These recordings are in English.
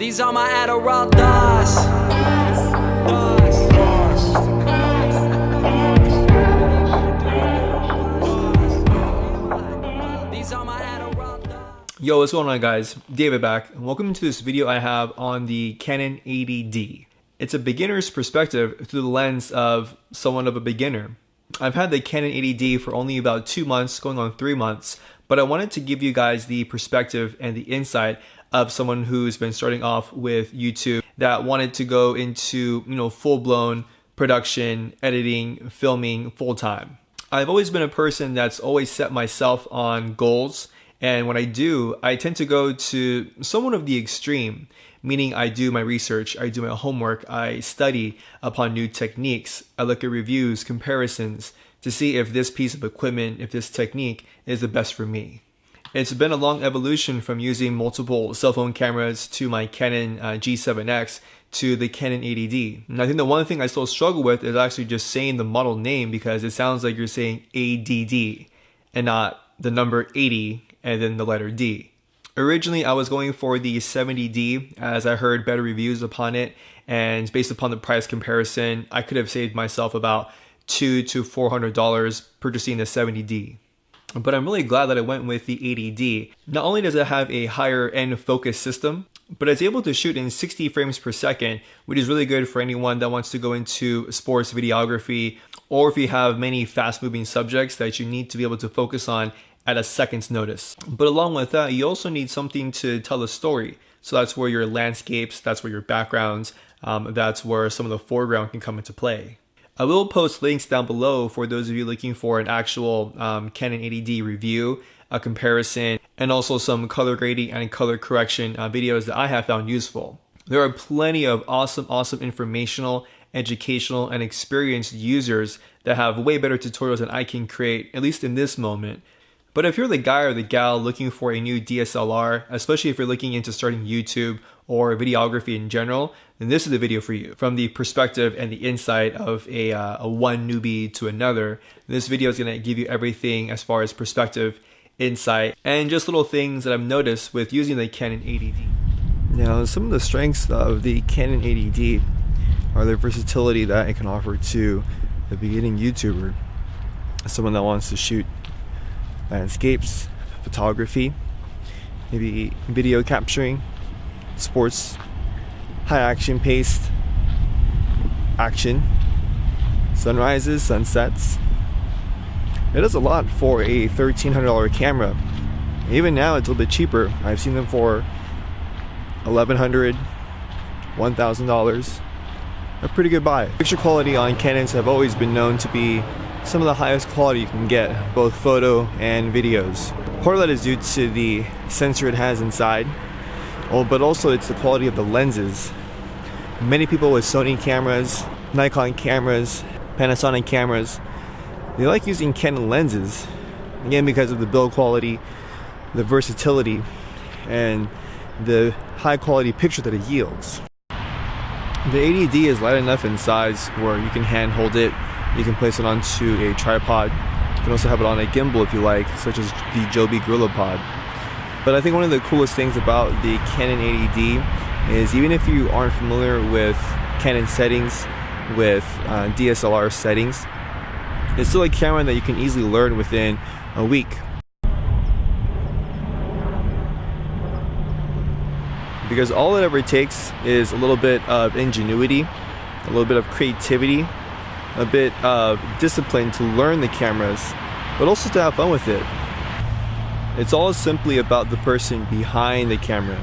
These are my Adderall thoughts. Yo, what's going on, guys? David back, and welcome to this video I have on the Canon 80D. It's a beginner's perspective through the lens of someone of a beginner. I've had the Canon 80D for only about 2 months, going on 3 months, but I wanted to give you guys the perspective and the insight of someone who's been starting off with YouTube that wanted to go into, full-blown production, editing, filming full-time. I've always been a person that's always set myself on goals, and when I do, I tend to go to somewhat of the extreme, meaning I do my research, I do my homework, I study upon new techniques, I look at reviews, comparisons to see if this piece of equipment, if this technique is the best for me. It's been a long evolution from using multiple cell phone cameras to my Canon G7X to the Canon 80D. And I think the one thing I still struggle with is actually just saying the model name, because it sounds like you're saying ADD and not the number 80 and then the letter D. Originally, I was going for the 70D as I heard better reviews upon it, and based upon the price comparison, I could have saved myself about $200 to $400 purchasing the 70D. But I'm really glad that I went with the 80D. Not only does it have a higher end focus system, but it's able to shoot in 60 frames per second, which is really good for anyone that wants to go into sports videography, or if you have many fast moving subjects that you need to be able to focus on at a second's notice. But along with that, you also need something to tell a story. So that's where your landscapes, that's where your backgrounds, that's where some of the foreground can come into play. I will post links down below for those of you looking for an actual Canon 80D review, a comparison, and also some color grading and color correction videos that I have found useful. There are plenty of awesome informational, educational, and experienced users that have way better tutorials than I can create, at least in this moment. But if you're the guy or the gal looking for a new DSLR, especially if you're looking into starting YouTube or videography in general, then this is the video for you. From the perspective and the insight of a one newbie to another, this video is going to give you everything as far as perspective, insight, and just little things that I've noticed with using the Canon 80D. Now, some of the strengths of the Canon 80D are the versatility that it can offer to the beginning YouTuber, someone that wants to shoot landscapes, photography, maybe video capturing, sports, high action paced action, sunrises, sunsets. It does a lot for a $1,300 camera. Even now it's a little bit cheaper. I've seen them for $1,100, $1,000. A pretty good buy. Picture quality on Canons have always been known to be some of the highest quality you can get, both photo and videos. Part of that is due to the sensor it has inside, but also it's the quality of the lenses. Many people with Sony cameras, Nikon cameras, Panasonic cameras, they like using Canon lenses, again because of the build quality, the versatility, and the high quality picture that it yields. The 80D is light enough in size where you can hand hold it. You can place it onto a tripod. You can also have it on a gimbal if you like, such as the Joby GorillaPod. But I think one of the coolest things about the Canon 80D is, even if you aren't familiar with Canon settings, with DSLR settings, it's still a camera that you can easily learn within a week. Because all it ever takes is a little bit of ingenuity, a little bit of creativity, a bit of discipline to learn the cameras, but also to have fun with it. It's all simply about the person behind the camera.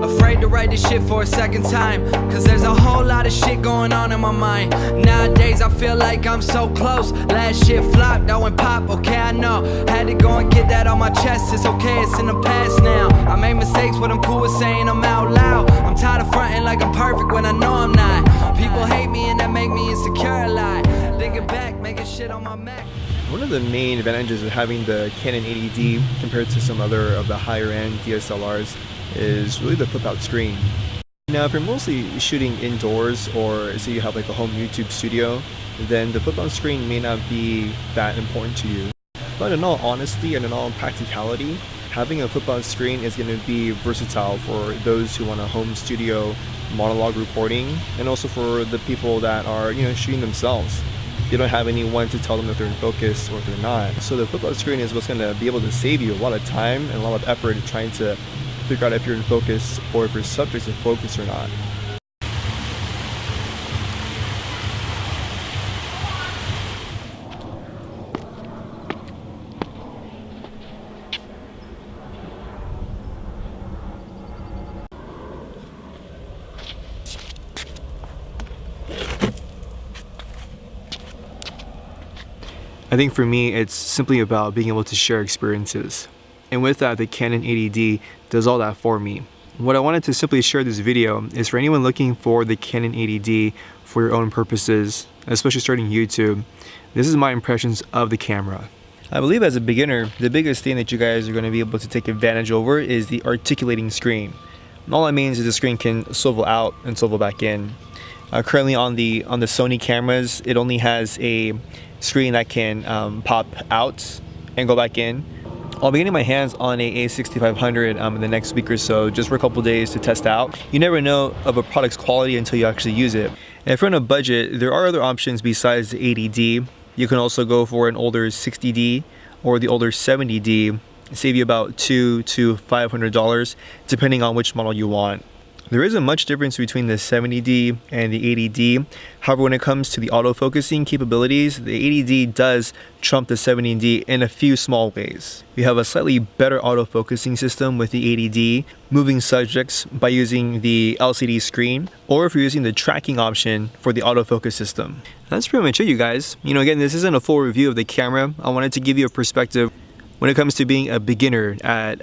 Afraid to write this shit for a second time, cause there's a whole lot of shit going on in my mind. Nowadays I feel like I'm so close. Last shit flopped, I went pop, okay I know. Had to go and get that on my chest, it's okay, it's in the past now. I made mistakes, but I'm cool with saying them out loud. I'm tired of fronting like I'm perfect when I know I'm not. People hate me and that make me insecure a lot. Thinking back, making shit on my Mac. One of the main advantages of having the Canon 80D compared to some other of the higher end DSLRs is really the flip out screen. Now, if you're mostly shooting indoors, or say you have like a home YouTube studio, then the flip-on screen may not be that important to you. But in all honesty and in all practicality, having a flip-on screen is going to be versatile for those who want a home studio monologue recording, and also for the people that are, shooting themselves. They don't have anyone to tell them if they're in focus or if they're not. So the flip-on screen is what's going to be able to save you a lot of time and a lot of effort in trying to figure out if you're in focus or if your subject's in focus or not. I think for me, it's simply about being able to share experiences. And with that, the Canon 80D does all that for me. What I wanted to simply share this video is for anyone looking for the Canon 80D for your own purposes, especially starting YouTube. This is my impressions of the camera. I believe as a beginner, the biggest thing that you guys are going to be able to take advantage over is the articulating screen. And all that means is the screen can swivel out and swivel back in. Currently on the Sony cameras, it only has a screen that can pop out and go back in. I'll be getting my hands on a A6500 in the next week or so, just for a couple days to test out. You never know of a product's quality until you actually use it. And if you're on a budget, there are other options besides the 80D. You can also go for an older 60D or the older 70D, save you about $200 to $500 depending on which model you want. There isn't much difference between the 70D and the 80D. However, when it comes to the autofocusing capabilities, the 80D does trump the 70D in a few small ways. We have a slightly better autofocusing system with the 80D, moving subjects by using the LCD screen, or if you're using the tracking option for the autofocus system. That's pretty much it, you guys. Again, this isn't a full review of the camera. I wanted to give you a perspective when it comes to being a beginner at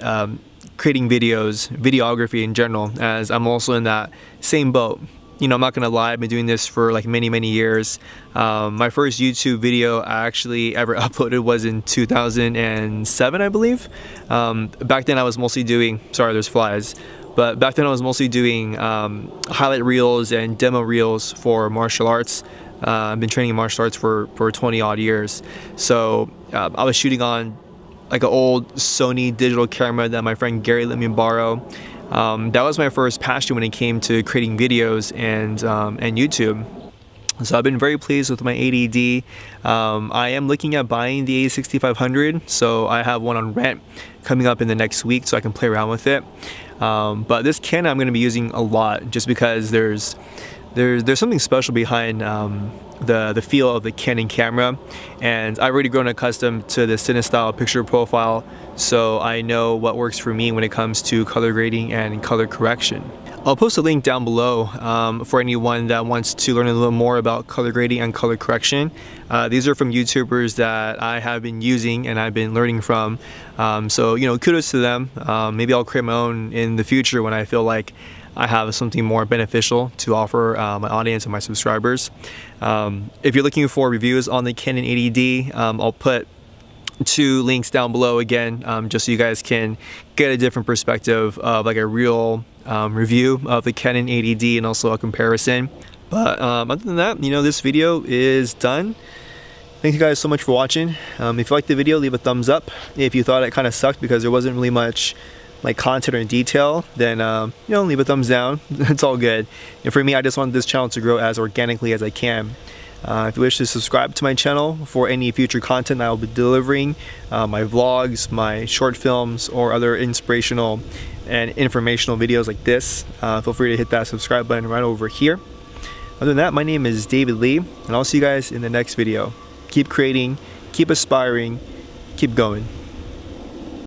creating videos, videography in general, as I'm also in that same boat. I'm not gonna lie, I've been doing this for like many years. My first YouTube video I actually ever uploaded was in 2007, I believe. Back then I was mostly doing, sorry there's flies, but back then I was mostly doing highlight reels and demo reels for martial arts. I've been training in martial arts for 20 odd years. So I was shooting on like an old Sony digital camera that my friend Gary let me borrow. That was my first passion when it came to creating videos and YouTube. So I've been very pleased with my 80D. I am looking at buying the A6500, so I have one on rent coming up in the next week so I can play around with it. But this Canon I'm going to be using a lot just because there's something special behind the feel of the Canon camera, and I've already grown accustomed to the cine-style picture profile, so I know what works for me when it comes to color grading and color correction. I'll post a link down below for anyone that wants to learn a little more about color grading and color correction. These are from YouTubers that I have been using and I've been learning from, so kudos to them. Maybe I'll create my own in the future when I feel like I have something more beneficial to offer my audience and my subscribers. If you're looking for reviews on the Canon 80D, I'll put 2 links down below again, just so you guys can get a different perspective of like a real review of the Canon 80D and also a comparison. But other than that, this video is done. Thank you guys so much for watching. If you liked the video, leave a thumbs up. If you thought it kind of sucked because there wasn't really much like content or detail, then leave a thumbs down. It's all good. And for me, I just want this channel to grow as organically as I can. If you wish to subscribe to my channel for any future content I will be delivering, my vlogs, my short films, or other inspirational and informational videos like this, feel free to hit that subscribe button right over here. Other than that, my name is David Lee, and I'll see you guys in the next video. Keep creating, keep aspiring, keep going.